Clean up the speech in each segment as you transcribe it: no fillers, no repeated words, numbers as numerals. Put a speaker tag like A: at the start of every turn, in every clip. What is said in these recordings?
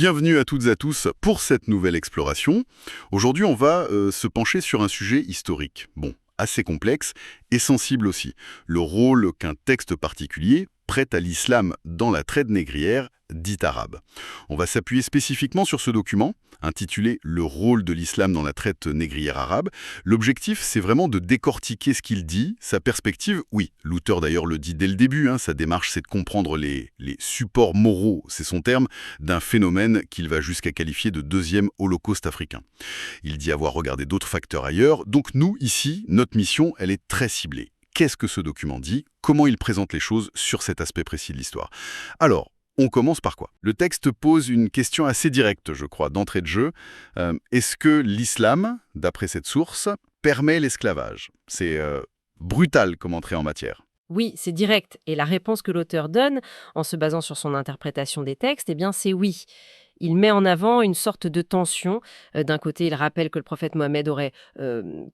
A: Bienvenue à toutes et à tous pour cette nouvelle exploration. Aujourd'hui, on va se pencher sur un sujet historique. Bon, assez complexe et sensible aussi. Le rôle qu'un texte particulier prête à l'islam dans la traite négrière dite arabe. On va s'appuyer spécifiquement sur ce document, intitulé « Le rôle de l'islam dans la traite négrière arabe ». L'objectif, c'est vraiment de décortiquer ce qu'il dit, sa perspective. Oui, l'auteur d'ailleurs le dit dès le début, sa démarche, c'est de comprendre les supports moraux, c'est son terme, d'un phénomène qu'il va jusqu'à qualifier de deuxième holocauste africain. Il dit avoir regardé d'autres facteurs ailleurs, donc nous, ici, notre mission, elle est très ciblée. Qu'est-ce que ce document dit? Comment il présente les choses sur cet aspect précis de l'histoire? Alors, on commence par quoi? Le texte pose une question assez directe, je crois, d'entrée de jeu. Est-ce que l'islam, d'après cette source, permet l'esclavage? C'est brutal comme entrée en matière.
B: Oui, c'est direct. Et la réponse que l'auteur donne, en se basant sur son interprétation des textes, eh bien, c'est oui. Il met en avant une sorte de tension. D'un côté, il rappelle que le prophète Mohammed aurait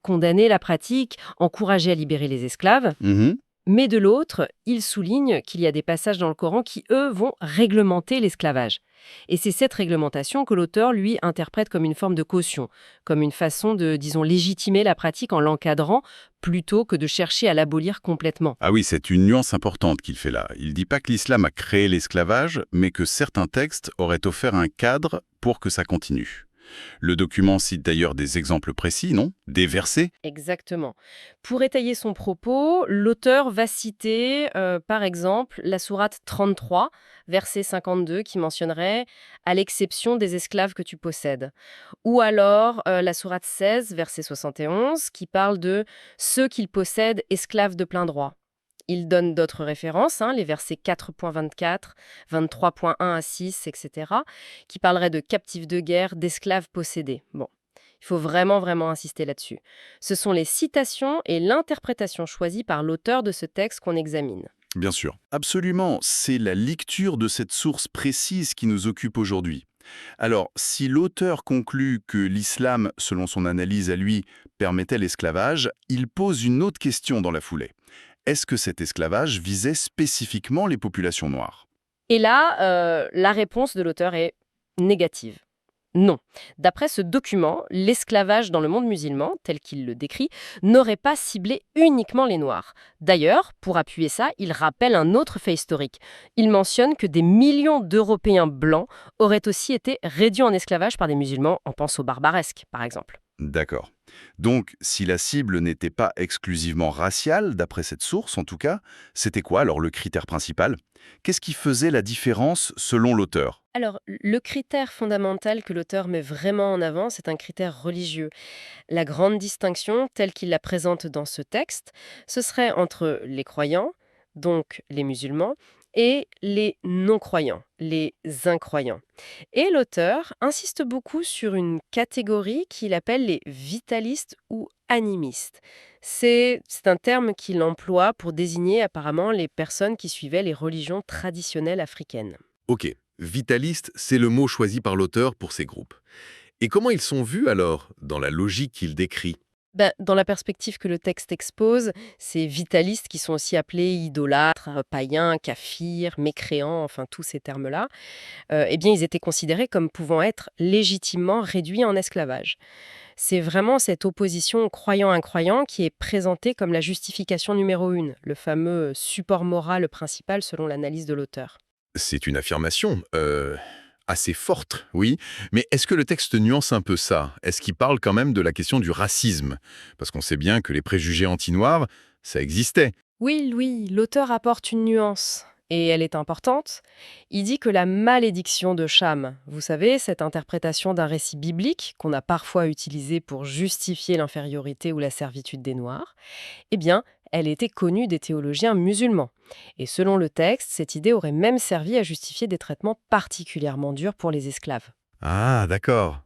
B: condamné la pratique, encouragé à libérer les esclaves.
A: Mhm.
B: Mais de l'autre, il souligne qu'il y a des passages dans le Coran qui, eux, vont réglementer l'esclavage. Et c'est cette réglementation que l'auteur, lui, interprète comme une forme de caution, comme une façon de, disons, légitimer la pratique en l'encadrant, plutôt que de chercher à l'abolir complètement.
A: Ah oui, c'est une nuance importante qu'il fait là. Il ne dit pas que l'islam a créé l'esclavage, mais que certains textes auraient offert un cadre pour que ça continue. Le document cite d'ailleurs des exemples précis, non? Des versets?
B: Exactement. Pour étayer son propos, l'auteur va citer, par exemple, la sourate 33, verset 52, qui mentionnerait « à l'exception des esclaves que tu possèdes ». Ou alors la sourate 16, verset 71, qui parle de « ceux qu'ils possèdent esclaves de plein droit ». Il donne d'autres références, les versets 4.24, 23.1 à 6, etc., qui parleraient de captifs de guerre, d'esclaves possédés. Bon, il faut vraiment, vraiment insister là-dessus. Ce sont les citations et l'interprétation choisie par l'auteur de ce texte qu'on examine.
A: Bien sûr. Absolument, c'est la lecture de cette source précise qui nous occupe aujourd'hui. Alors, si l'auteur conclut que l'islam, selon son analyse à lui, permettait l'esclavage, il pose une autre question dans la foulée. Est-ce que cet esclavage visait spécifiquement les populations noires?
B: Et là, la réponse de l'auteur est négative. Non. D'après ce document, l'esclavage dans le monde musulman, tel qu'il le décrit, n'aurait pas ciblé uniquement les Noirs. D'ailleurs, pour appuyer ça, il rappelle un autre fait historique. Il mentionne que des millions d'Européens blancs auraient aussi été réduits en esclavage par des musulmans, on pense au barbaresque, par exemple.
A: D'accord. Donc, si la cible n'était pas exclusivement raciale, d'après cette source en tout cas, c'était quoi alors le critère principal? Qu'est-ce qui faisait la différence selon l'auteur?
B: Alors, le critère fondamental que l'auteur met vraiment en avant, c'est un critère religieux. La grande distinction, telle qu'il la présente dans ce texte, ce serait entre les croyants, donc les musulmans, et les non-croyants, les incroyants. Et l'auteur insiste beaucoup sur une catégorie qu'il appelle les vitalistes ou animistes. C'est un terme qu'il emploie pour désigner apparemment les personnes qui suivaient les religions traditionnelles africaines.
C: Ok, vitaliste, c'est le mot choisi par l'auteur pour ces groupes. Et comment ils sont vus alors, dans la logique qu'il décrit?
B: Ben, dans la perspective que le texte expose, ces vitalistes qui sont aussi appelés idolâtres, païens, kafirs, mécréants, enfin tous ces termes-là, eh bien ils étaient considérés comme pouvant être légitimement réduits en esclavage. C'est vraiment cette opposition croyant-incroyant qui est présentée comme la justification numéro une, le fameux support moral principal selon l'analyse de l'auteur.
C: C'est une affirmation, assez forte, oui. Mais est-ce que le texte nuance un peu ça? Est-ce qu'il parle quand même de la question du racisme? Parce qu'on sait bien que les préjugés anti-noirs, ça existait.
B: Oui, oui, l'auteur apporte une nuance, et elle est importante. Il dit que la malédiction de Cham, vous savez, cette interprétation d'un récit biblique qu'on a parfois utilisé pour justifier l'infériorité ou la servitude des Noirs, eh bien, elle était connue des théologiens musulmans. Et selon le texte, cette idée aurait même servi à justifier des traitements particulièrement durs pour les esclaves.
C: Ah, d'accord.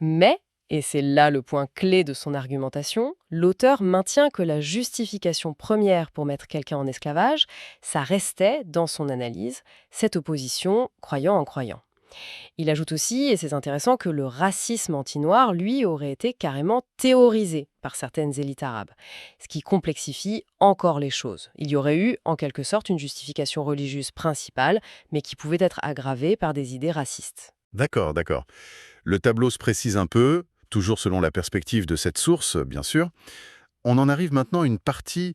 B: Mais, et c'est là le point clé de son argumentation, l'auteur maintient que la justification première pour mettre quelqu'un en esclavage, ça restait, dans son analyse, cette opposition croyant en croyant. Il ajoute aussi, et c'est intéressant, que le racisme anti-noir, lui, aurait été carrément théorisé par certaines élites arabes, ce qui complexifie encore les choses. Il y aurait eu, en quelque sorte, une justification religieuse principale, mais qui pouvait être aggravée par des idées racistes.
C: D'accord, d'accord. Le tableau se précise un peu, toujours selon la perspective de cette source, bien sûr. On en arrive maintenant à une partie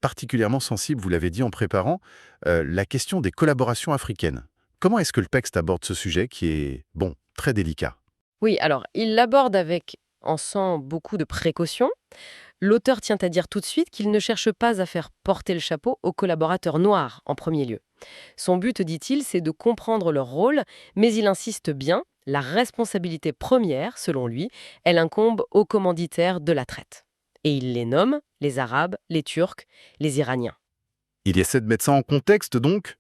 C: particulièrement sensible, vous l'avez dit en préparant, la question des collaborations africaines. Comment est-ce que le texte aborde ce sujet qui est, bon, très délicat?
B: Oui, alors il l'aborde avec, en sent beaucoup de précaution. L'auteur tient à dire tout de suite qu'il ne cherche pas à faire porter le chapeau aux collaborateurs noirs en premier lieu. Son but, dit-il, c'est de comprendre leur rôle, mais il insiste bien, la responsabilité première, selon lui, elle incombe aux commanditaires de la traite. Et il les nomme les Arabes, les Turcs, les Iraniens.
C: Il essaie de mettre ça en contexte, donc?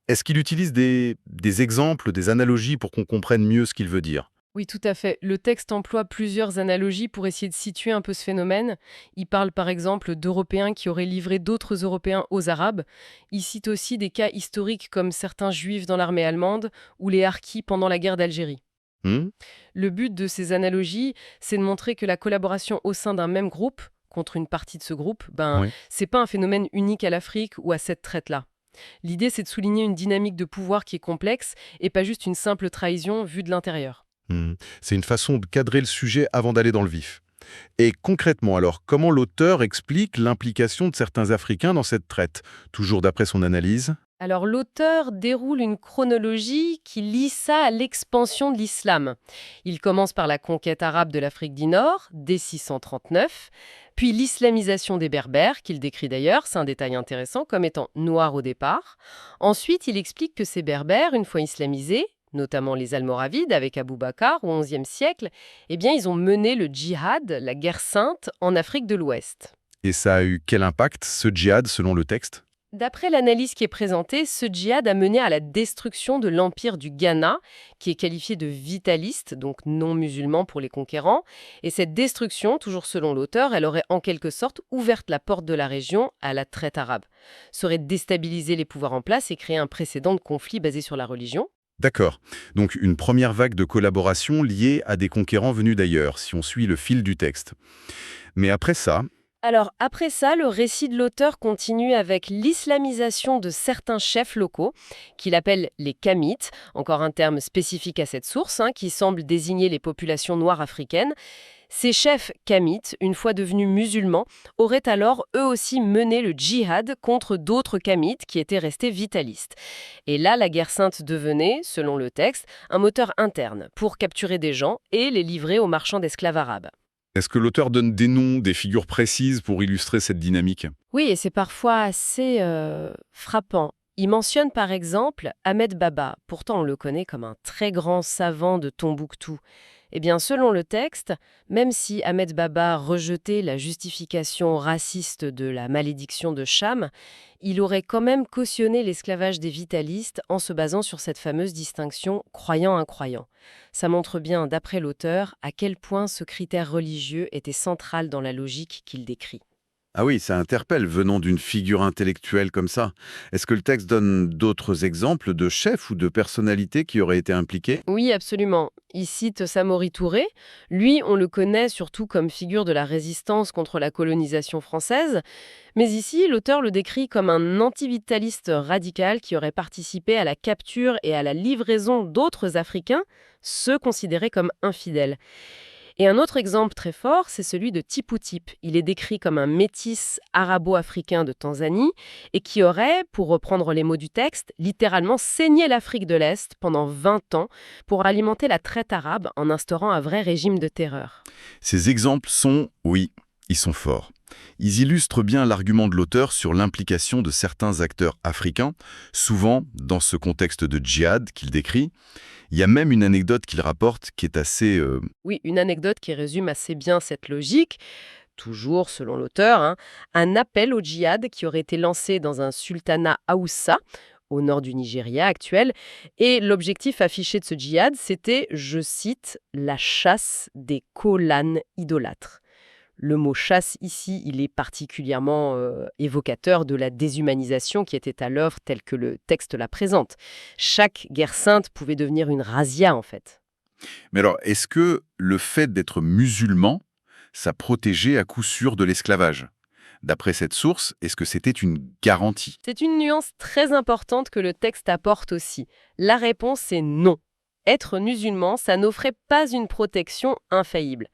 C: Est-ce qu'il utilise des exemples, des analogies pour qu'on comprenne mieux ce qu'il veut dire?
B: Oui, tout à fait. Le texte emploie plusieurs analogies pour essayer de situer un peu ce phénomène. Il parle par exemple d'Européens qui auraient livré d'autres Européens aux Arabes. Il cite aussi des cas historiques comme certains Juifs dans l'armée allemande ou les Harkis pendant la guerre d'Algérie.
C: Hmm.
B: Le but de ces analogies, c'est de montrer que la collaboration au sein d'un même groupe, contre une partie de ce groupe,
C: Oui.
B: c'est pas un phénomène unique à l'Afrique ou à cette traite-là. L'idée, c'est de souligner une dynamique de pouvoir qui est complexe et pas juste une simple trahison vue de l'intérieur.
C: Hmm. C'est une façon de cadrer le sujet avant d'aller dans le vif. Et concrètement, alors, comment l'auteur explique l'implication de certains Africains dans cette traite? Toujours d'après son analyse?
B: Alors l'auteur déroule une chronologie qui lie ça à l'expansion de l'islam. Il commence par la conquête arabe de l'Afrique du Nord, dès 639, puis l'islamisation des Berbères, qu'il décrit d'ailleurs, c'est un détail intéressant, comme étant noirs au départ. Ensuite, il explique que ces Berbères, une fois islamisés, notamment les Almoravides avec Abou Bakar au XIe siècle, eh bien ils ont mené le djihad, la guerre sainte, en Afrique de l'Ouest.
C: Et ça a eu quel impact, ce djihad, selon le texte?
B: D'après l'analyse qui est présentée, ce djihad a mené à la destruction de l'empire du Ghana, qui est qualifié de vitaliste, donc non musulman pour les conquérants. Et cette destruction, toujours selon l'auteur, elle aurait en quelque sorte ouvert la porte de la région à la traite arabe. Ça aurait déstabilisé les pouvoirs en place et créé un précédent de conflit basé sur la religion.
C: D'accord. Donc une première vague de collaboration liée à des conquérants venus d'ailleurs, si on suit le fil du texte. Mais après ça,
B: Alors, après ça, le récit de l'auteur continue avec l'islamisation de certains chefs locaux, qu'il appelle les Kamites, encore un terme spécifique à cette source, qui semble désigner les populations noires africaines. Ces chefs Kamites, une fois devenus musulmans, auraient alors eux aussi mené le djihad contre d'autres Kamites qui étaient restés vitalistes. Et là, la guerre sainte devenait, selon le texte, un moteur interne pour capturer des gens et les livrer aux marchands d'esclaves arabes.
C: est-ce que l'auteur donne des noms, des figures précises pour illustrer cette dynamique?
B: Oui, et c'est parfois assez frappant. Il mentionne par exemple Ahmed Baba. Pourtant, on le connaît comme un très grand savant de Tombouctou. Eh bien, selon le texte, même si Ahmed Baba rejetait la justification raciste de la malédiction de Cham, il aurait quand même cautionné l'esclavage des vitalistes en se basant sur cette fameuse distinction croyant-incroyant. Ça montre bien, d'après l'auteur, à quel point ce critère religieux était central dans la logique qu'il décrit.
C: Ah oui, ça interpelle venant d'une figure intellectuelle comme ça. Est-ce que le texte donne d'autres exemples de chefs ou de personnalités qui auraient été impliqués?
B: Oui, absolument. Il cite Samori Touré. Lui, on le connaît surtout comme figure de la résistance contre la colonisation française. Mais ici, l'auteur le décrit comme un antivitaliste radical qui aurait participé à la capture et à la livraison d'autres Africains, ceux considérés comme infidèles. Et un autre exemple très fort, c'est celui de Tipu Tip. Il est décrit comme un métis arabo-africain de Tanzanie et qui aurait, pour reprendre les mots du texte, littéralement saigné l'Afrique de l'Est pendant 20 ans pour alimenter la traite arabe en instaurant un vrai régime de terreur.
A: Ces exemples sont, oui, ils sont forts. Ils illustrent bien l'argument de l'auteur sur l'implication de certains acteurs africains, souvent dans ce contexte de djihad qu'il décrit. Il y a même une anecdote qu'il rapporte qui est assez...
B: Oui, une anecdote qui résume assez bien cette logique. Toujours selon l'auteur, un appel au djihad qui aurait été lancé dans un sultanat Haoussa, au nord du Nigeria actuel. Et l'objectif affiché de ce djihad, c'était, je cite, la chasse des Kolanes idolâtres. Le mot chasse ici, il est particulièrement évocateur de la déshumanisation qui était à l'œuvre telle que le texte la présente. Chaque guerre sainte pouvait devenir une razzia en fait.
A: Mais alors, est-ce que le fait d'être musulman, ça protégeait à coup sûr de l'esclavage? D'après cette source, est-ce que c'était une garantie?
B: C'est une nuance très importante que le texte apporte aussi. La réponse est non. Être musulman, ça n'offrait pas une protection infaillible.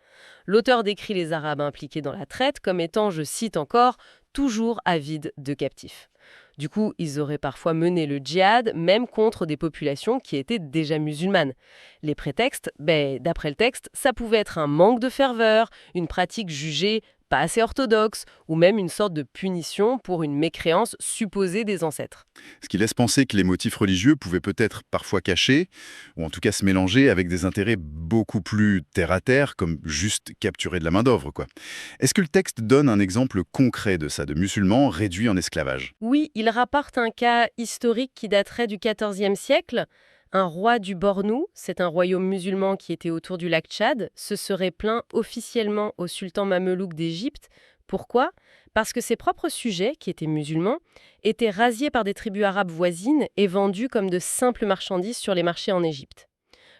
B: L'auteur décrit les Arabes impliqués dans la traite comme étant, je cite encore, toujours avides de captifs. Du coup, ils auraient parfois mené le djihad, même contre des populations qui étaient déjà musulmanes. Les prétextes, d'après le texte, ça pouvait être un manque de ferveur, une pratique jugée pas assez orthodoxe, ou même une sorte de punition pour une mécréance supposée des ancêtres.
A: Ce qui laisse penser que les motifs religieux pouvaient peut-être parfois cacher, ou en tout cas se mélanger avec des intérêts beaucoup plus terre-à-terre, comme juste capturer de la main-d'œuvre, quoi. Est-ce que le texte donne un exemple concret de ça, de musulmans réduits en esclavage?
B: Oui, il rapporte un cas historique qui daterait du XIVe siècle. Un roi du Bornou, c'est un royaume musulman qui était autour du lac Tchad, se serait plaint officiellement au sultan mamelouk d'Égypte. Pourquoi? Parce que ses propres sujets, qui étaient musulmans, étaient rasiés par des tribus arabes voisines et vendus comme de simples marchandises sur les marchés en Égypte.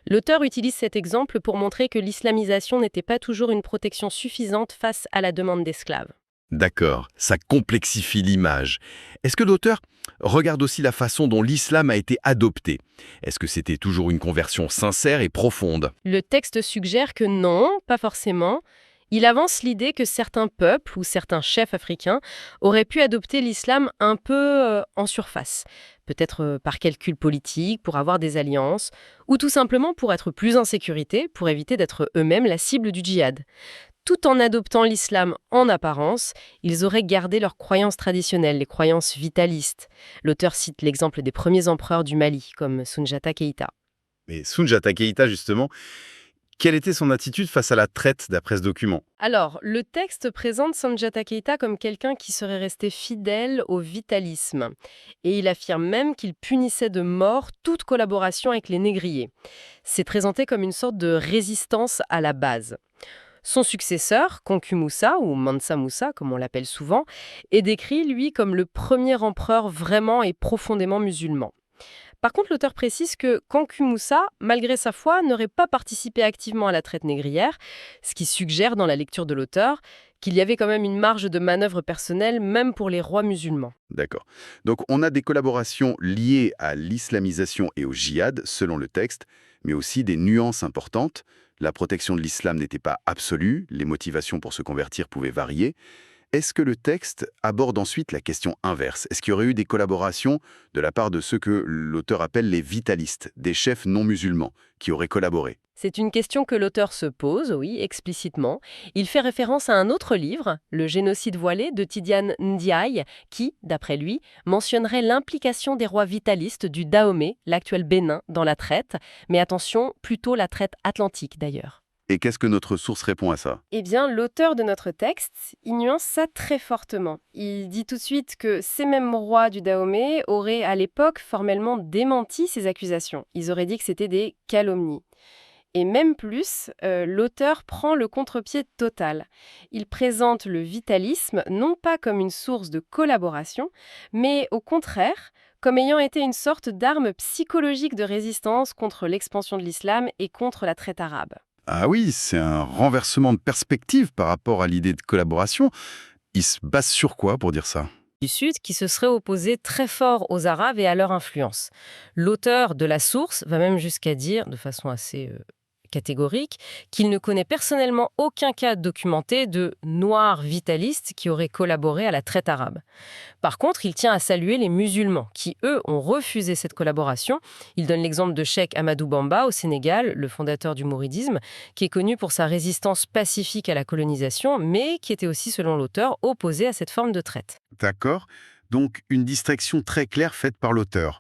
B: L'auteur utilise cet exemple pour montrer que l'islamisation n'était pas toujours une protection suffisante face à la demande d'esclaves.
C: D'accord, ça complexifie l'image. Est-ce que l'auteur regarde aussi la façon dont l'islam a été adopté? Est-ce que c'était toujours une conversion sincère et profonde?
B: Le texte suggère que non, pas forcément. Il avance l'idée que certains peuples ou certains chefs africains auraient pu adopter l'islam un peu en surface. Peut-être par calcul politique, pour avoir des alliances, ou tout simplement pour être plus en sécurité, pour éviter d'être eux-mêmes la cible du djihad. Tout en adoptant l'islam en apparence, ils auraient gardé leurs croyances traditionnelles, les croyances vitalistes. L'auteur cite l'exemple des premiers empereurs du Mali, comme Soundiata Keïta.
A: Mais Soundiata Keïta, justement, quelle était son attitude face à la traite d'après ce document?
B: Alors, le texte présente Soundiata Keïta comme quelqu'un qui serait resté fidèle au vitalisme. Et il affirme même qu'il punissait de mort toute collaboration avec les négriers. C'est présenté comme une sorte de résistance à la base. Son successeur, Kanku Moussa, ou Mansa Moussa, comme on l'appelle souvent, est décrit, lui, comme le premier empereur vraiment et profondément musulman. Par contre, l'auteur précise que Kanku Moussa, malgré sa foi, n'aurait pas participé activement à la traite négrière, ce qui suggère dans la lecture de l'auteur qu'il y avait quand même une marge de manœuvre personnelle, même pour les rois musulmans.
A: D'accord. Donc on a des collaborations liées à l'islamisation et au djihad, selon le texte, mais aussi des nuances importantes. La protection de l'islam n'était pas absolue, les motivations pour se convertir pouvaient varier. Est-ce que le texte aborde ensuite la question inverse? Est-ce qu'il y aurait eu des collaborations de la part de ceux que l'auteur appelle les vitalistes, des chefs non musulmans, qui auraient collaboré?
B: C'est une question que l'auteur se pose, oui, explicitement. Il fait référence à un autre livre, Le génocide voilé de Tidiane Ndiaye, qui, d'après lui, mentionnerait l'implication des rois vitalistes du Dahomey, l'actuel Bénin, dans la traite, mais attention, plutôt la traite atlantique d'ailleurs.
A: Et qu'est-ce que notre source répond à ça?
B: Eh bien, l'auteur de notre texte, il nuance ça très fortement. Il dit tout de suite que ces mêmes rois du Dahomey auraient à l'époque formellement démenti ces accusations. Ils auraient dit que c'était des calomnies. Et même plus, l'auteur prend le contre-pied total. Il présente le vitalisme non pas comme une source de collaboration, mais au contraire, comme ayant été une sorte d'arme psychologique de résistance contre l'expansion de l'islam et contre la traite arabe.
A: Ah oui, c'est un renversement de perspective par rapport à l'idée de collaboration. Il se base sur quoi pour dire ça?
B: Du Sud qui se serait opposé très fort aux Arabes et à leur influence. L'auteur de la source va même jusqu'à dire, de façon assez catégorique, qu'il ne connaît personnellement aucun cas documenté de noirs vitalistes qui auraient collaboré à la traite arabe. Par contre, il tient à saluer les musulmans qui, eux, ont refusé cette collaboration. Il donne l'exemple de Cheikh Ahmadou Bamba au Sénégal, le fondateur du mouridisme, qui est connu pour sa résistance pacifique à la colonisation, mais qui était aussi, selon l'auteur, opposé à cette forme de traite.
A: D'accord. Donc une distinction très claire faite par l'auteur.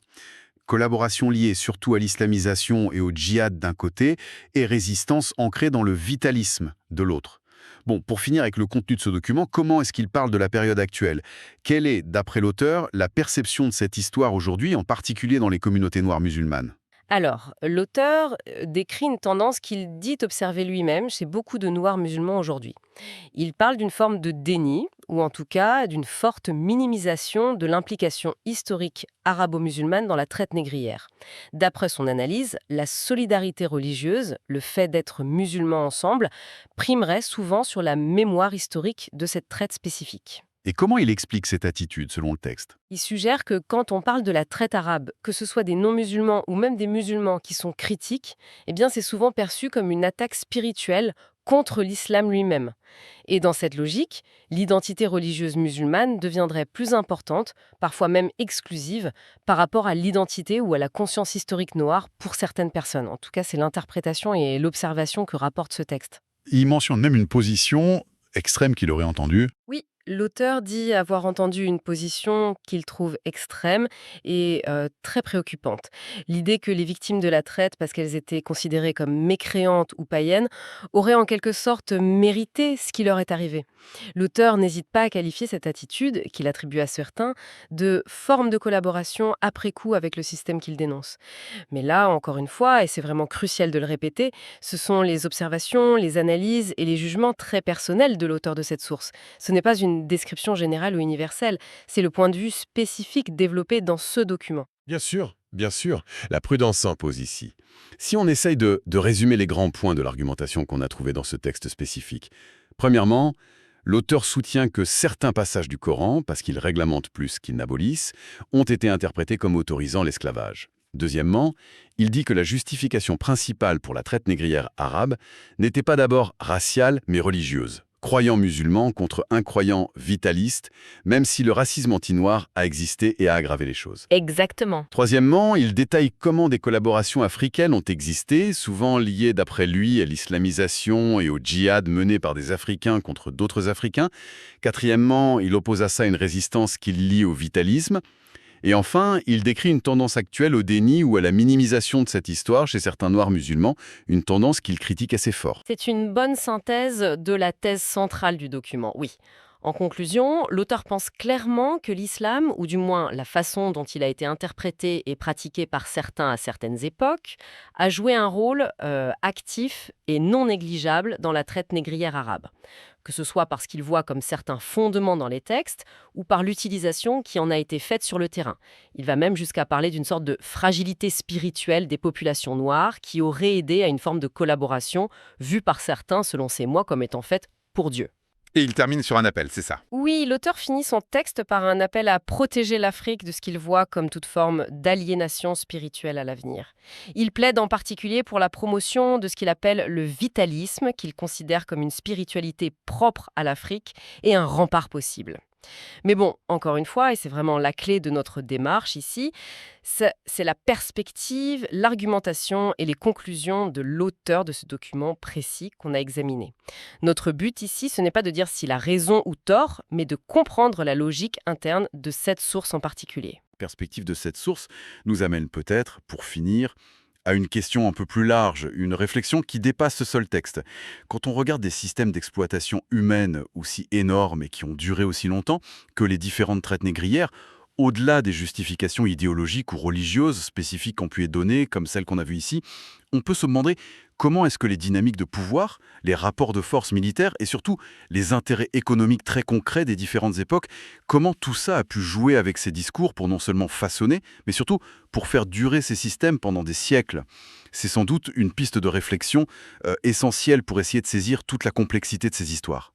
A: Collaboration liée surtout à l'islamisation et au djihad d'un côté, et résistance ancrée dans le vitalisme de l'autre. Bon, pour finir avec le contenu de ce document, comment est-ce qu'il parle de la période actuelle? Quelle est, d'après l'auteur, la perception de cette histoire aujourd'hui, en particulier dans les communautés noires musulmanes?
B: Alors, l'auteur décrit une tendance qu'il dit observer lui-même chez beaucoup de Noirs musulmans aujourd'hui. Il parle d'une forme de déni, ou en tout cas d'une forte minimisation de l'implication historique arabo-musulmane dans la traite négrière. D'après son analyse, la solidarité religieuse, le fait d'être musulmans ensemble, primerait souvent sur la mémoire historique de cette traite spécifique.
A: Et comment il explique cette attitude, selon le texte?
B: Il suggère que quand on parle de la traite arabe, que ce soit des non-musulmans ou même des musulmans qui sont critiques, eh bien c'est souvent perçu comme une attaque spirituelle contre l'islam lui-même. Et dans cette logique, l'identité religieuse musulmane deviendrait plus importante, parfois même exclusive, par rapport à l'identité ou à la conscience historique noire pour certaines personnes. En tout cas, c'est l'interprétation et l'observation que rapporte ce texte.
A: Il mentionne même une position extrême qu'il aurait entendue.
B: Oui, l'auteur dit avoir entendu une position qu'il trouve extrême et très préoccupante. L'idée que les victimes de la traite, parce qu'elles étaient considérées comme mécréantes ou païennes, auraient en quelque sorte mérité ce qui leur est arrivé. L'auteur n'hésite pas à qualifier cette attitude, qu'il attribue à certains, de forme de collaboration après coup avec le système qu'il dénonce. Mais là, encore une fois, et c'est vraiment crucial de le répéter, ce sont les observations, les analyses et les jugements très personnels de l'auteur de cette source. Ce n'est pas une description générale ou universelle, c'est le point de vue spécifique développé dans ce document.
D: Bien sûr. La prudence s'impose ici. Si on essaye de résumer les grands points de l'argumentation qu'on a trouvés dans ce texte spécifique. Premièrement, l'auteur soutient que certains passages du Coran, parce qu'ils réglementent plus qu'ils n'abolissent, ont été interprétés comme autorisant l'esclavage. Deuxièmement, il dit que la justification principale pour la traite négrière arabe n'était pas d'abord raciale, mais religieuse. Croyants musulmans contre incroyants vitalistes, même si le racisme anti-noir a existé et a aggravé les choses.
B: Exactement.
D: Troisièmement, il détaille comment des collaborations africaines ont existé, souvent liées d'après lui à l'islamisation et au djihad mené par des Africains contre d'autres Africains. Quatrièmement, il oppose à ça une résistance qu'il lie au vitalisme. Et enfin, il décrit une tendance actuelle au déni ou à la minimisation de cette histoire chez certains Noirs musulmans, une tendance qu'il critique assez fort.
B: C'est une bonne synthèse de la thèse centrale du document, oui. En conclusion, l'auteur pense clairement que l'islam, ou du moins la façon dont il a été interprété et pratiqué par certains à certaines époques, a joué un rôle actif et non négligeable dans la traite négrière arabe. Que ce soit parce qu'il voit comme certains fondements dans les textes ou par l'utilisation qui en a été faite sur le terrain. Il va même jusqu'à parler d'une sorte de fragilité spirituelle des populations noires qui aurait aidé à une forme de collaboration vue par certains, selon ses mots, comme étant faite pour Dieu.
C: Et il termine sur un appel, c'est ça?
B: Oui, l'auteur finit son texte par un appel à protéger l'Afrique de ce qu'il voit comme toute forme d'aliénation spirituelle à l'avenir. Il plaide en particulier pour la promotion de ce qu'il appelle le vitalisme, qu'il considère comme une spiritualité propre à l'Afrique et un rempart possible. Mais bon, encore une fois, et c'est vraiment la clé de notre démarche ici, c'est la perspective, l'argumentation et les conclusions de l'auteur de ce document précis qu'on a examiné. Notre but ici, ce n'est pas de dire s'il a raison ou tort, mais de comprendre la logique interne de cette source en particulier.
A: La perspective de cette source nous amène peut-être, pour finir, à une question un peu plus large, une réflexion qui dépasse ce seul texte. Quand on regarde des systèmes d'exploitation humaine aussi énormes et qui ont duré aussi longtemps que les différentes traites négrières, au-delà des justifications idéologiques ou religieuses spécifiques qu'on pu être données, comme celles qu'on a vues ici, on peut se demander comment est-ce que les dynamiques de pouvoir, les rapports de force militaires et surtout les intérêts économiques très concrets des différentes époques, comment tout ça a pu jouer avec ces discours pour non seulement façonner, mais surtout pour faire durer ces systèmes pendant des siècles. C'est sans doute une piste de réflexion essentielle pour essayer de saisir toute la complexité de ces histoires.